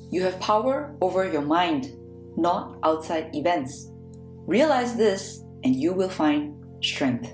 You have power over your mind, not outside events. Realize this and you will find strength.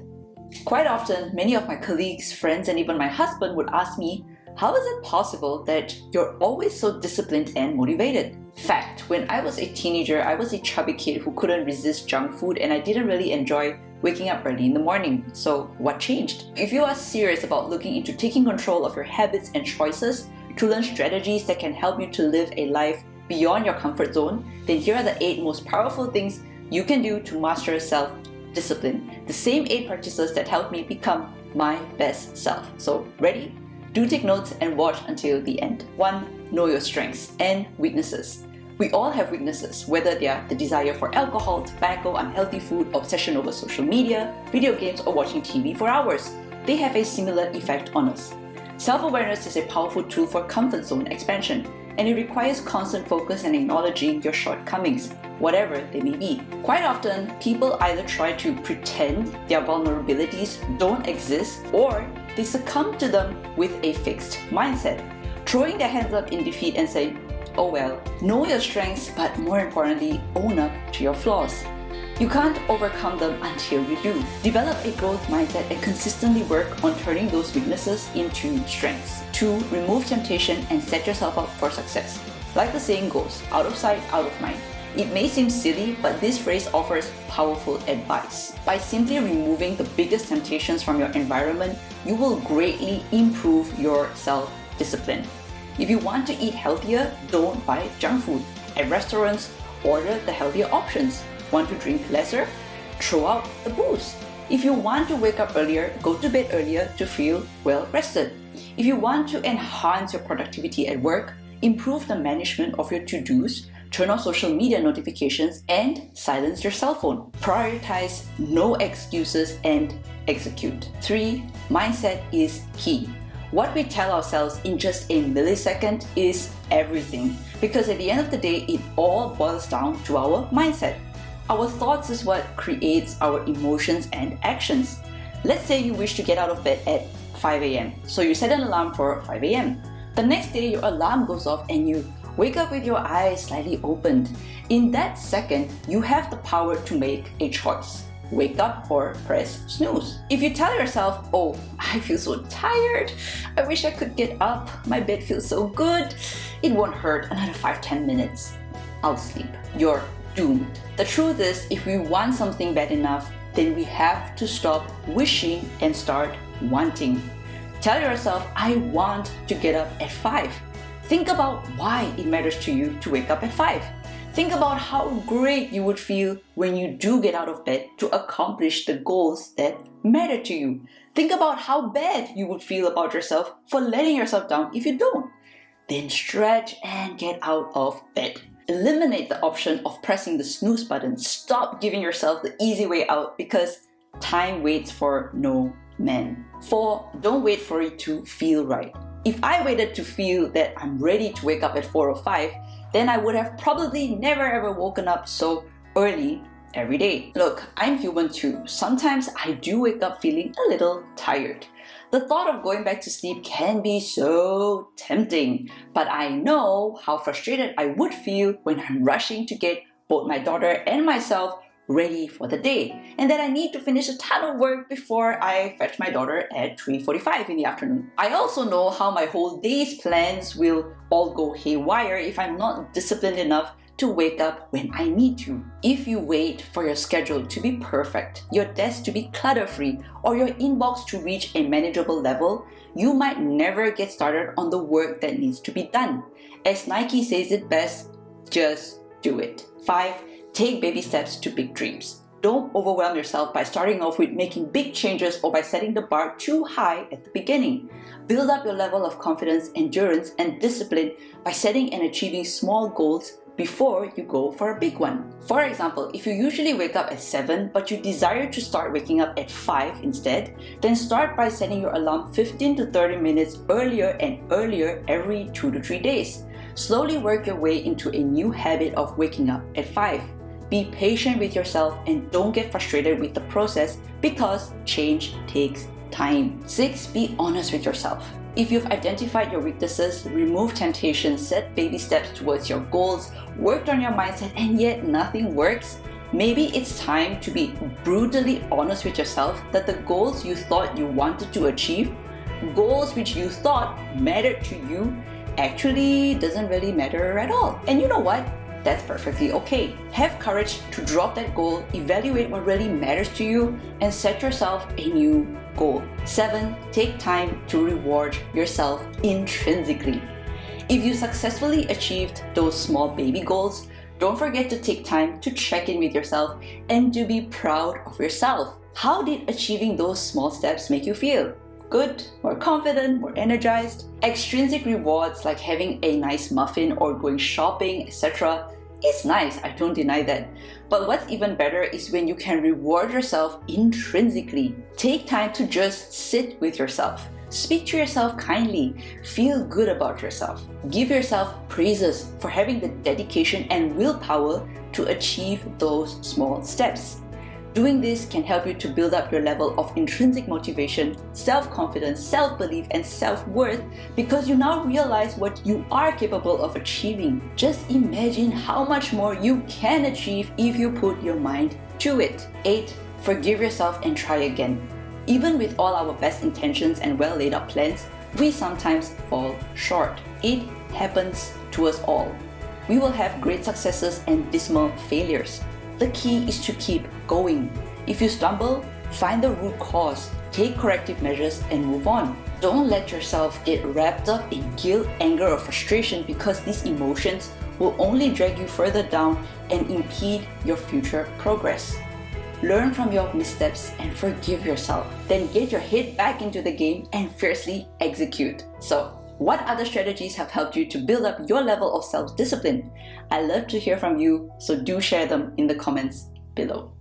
Quite often, many of my colleagues, friends, and even my husband would ask me, how is it possible that you're always so disciplined and motivated? Fact, when I was a teenager, I was a chubby kid who couldn't resist junk food and I didn't really enjoy waking up early in the morning. So what changed? If you are serious about looking into taking control of your habits and choices to learn strategies that can help you to live a life beyond your comfort zone, then here are the 8 most powerful things you can do to master self-discipline. The same 8 practices that helped me become my best self. So ready? Do take notes and watch until the end. 1. Know your strengths and weaknesses. We all have weaknesses, whether they are the desire for alcohol, tobacco, unhealthy food, obsession over social media, video games, or watching TV for hours. They have a similar effect on us. Self-awareness is a powerful tool for comfort zone expansion, and it requires constant focus and acknowledging your shortcomings, whatever they may be. Quite often, people either try to pretend their vulnerabilities don't exist, or they succumb to them with a fixed mindset, throwing their hands up in defeat and saying, oh well. Know your strengths, but more importantly, own up to your flaws. You can't overcome them until you do. Develop a growth mindset and consistently work on turning those weaknesses into strengths. 2. Remove temptation and set yourself up for success. Like the saying goes, out of sight, out of mind. It may seem silly, but this phrase offers powerful advice. By simply removing the biggest temptations from your environment, you will greatly improve your self-discipline. If you want to eat healthier, don't buy junk food. At restaurants, order the healthier options. Want to drink lesser? Throw out the booze. If you want to wake up earlier, go to bed earlier to feel well rested. If you want to enhance your productivity at work, improve the management of your to-dos, turn off social media notifications, and silence your cell phone. Prioritize, no excuses, and execute. 3. Mindset is key. What we tell ourselves in just a millisecond is everything, because at the end of the day, it all boils down to our mindset. Our thoughts is what creates our emotions and actions. Let's say you wish to get out of bed at 5 a.m. So you set an alarm for 5 a.m. The next day, your alarm goes off and you wake up with your eyes slightly opened. In that second, you have the power to make a choice. Wake up or press snooze. If you tell yourself, oh, I feel so tired, I wish I could get up, my bed feels so good, it won't hurt, another 5-10 minutes, I'll sleep. You're doomed. The truth is, if we want something bad enough, then we have to stop wishing and start wanting. Tell yourself, I want to get up at 5. Think about why it matters to you to wake up at 5. Think about how great you would feel when you do get out of bed to accomplish the goals that matter to you. Think about how bad you would feel about yourself for letting yourself down if you don't. Then stretch and get out of bed. Eliminate the option of pressing the snooze button. Stop giving yourself the easy way out, because time waits for no man. 4. Don't wait for it to feel right. If I waited to feel that I'm ready to wake up at 4 or 5, then I would have probably never ever woken up so early every day. Look, I'm human too. Sometimes I do wake up feeling a little tired. The thought of going back to sleep can be so tempting, but I know how frustrated I would feel when I'm rushing to get both my daughter and myself ready for the day, and that I need to finish a ton of work before I fetch my daughter at 3:45 in the afternoon. I also know how my whole day's plans will all go haywire if I'm not disciplined enough to wake up when I need to. If you wait for your schedule to be perfect, your desk to be clutter-free, or your inbox to reach a manageable level, you might never get started on the work that needs to be done. As Nike says it best, just do it. 5. Take baby steps to big dreams. Don't overwhelm yourself by starting off with making big changes or by setting the bar too high at the beginning. Build up your level of confidence, endurance, and discipline by setting and achieving small goals before you go for a big one. For example, if you usually wake up at 7 but you desire to start waking up at 5 instead, then start by setting your alarm 15 to 30 minutes earlier and earlier every 2 to 3 days. Slowly work your way into a new habit of waking up at 5. Be patient with yourself and don't get frustrated with the process, because change takes time. 6. Be honest with yourself. If you've identified your weaknesses, removed temptations, set baby steps towards your goals, worked on your mindset, and yet nothing works, maybe it's time to be brutally honest with yourself that the goals you thought you wanted to achieve, goals which you thought mattered to you, actually doesn't really matter at all. And you know what? That's perfectly okay. Have courage to drop that goal, evaluate what really matters to you, and set yourself a new goal. 7. Take time to reward yourself intrinsically. If you successfully achieved those small baby goals, don't forget to take time to check in with yourself and to be proud of yourself. How did achieving those small steps make you feel? Good, more confident, more energized? Extrinsic rewards like having a nice muffin or going shopping, etc. is nice, I don't deny that. But what's even better is when you can reward yourself intrinsically. Take time to just sit with yourself. Speak to yourself kindly. Feel good about yourself. Give yourself praises for having the dedication and willpower to achieve those small steps. Doing this can help you to build up your level of intrinsic motivation, self-confidence, self-belief, and self-worth because you now realize what you are capable of achieving. Just imagine how much more you can achieve if you put your mind to it. 8. Forgive yourself and try again. Even with all our best intentions and well laid out plans, we sometimes fall short. It happens to us all. We will have great successes and dismal failures. The key is to keep going. If you stumble, find the root cause, take corrective measures, and move on. Don't let yourself get wrapped up in guilt, anger, or frustration because these emotions will only drag you further down and impede your future progress. Learn from your missteps and forgive yourself. Then get your head back into the game and fiercely execute. So, what other strategies have helped you to build up your level of self-discipline? I love to hear from you, so do share them in the comments below.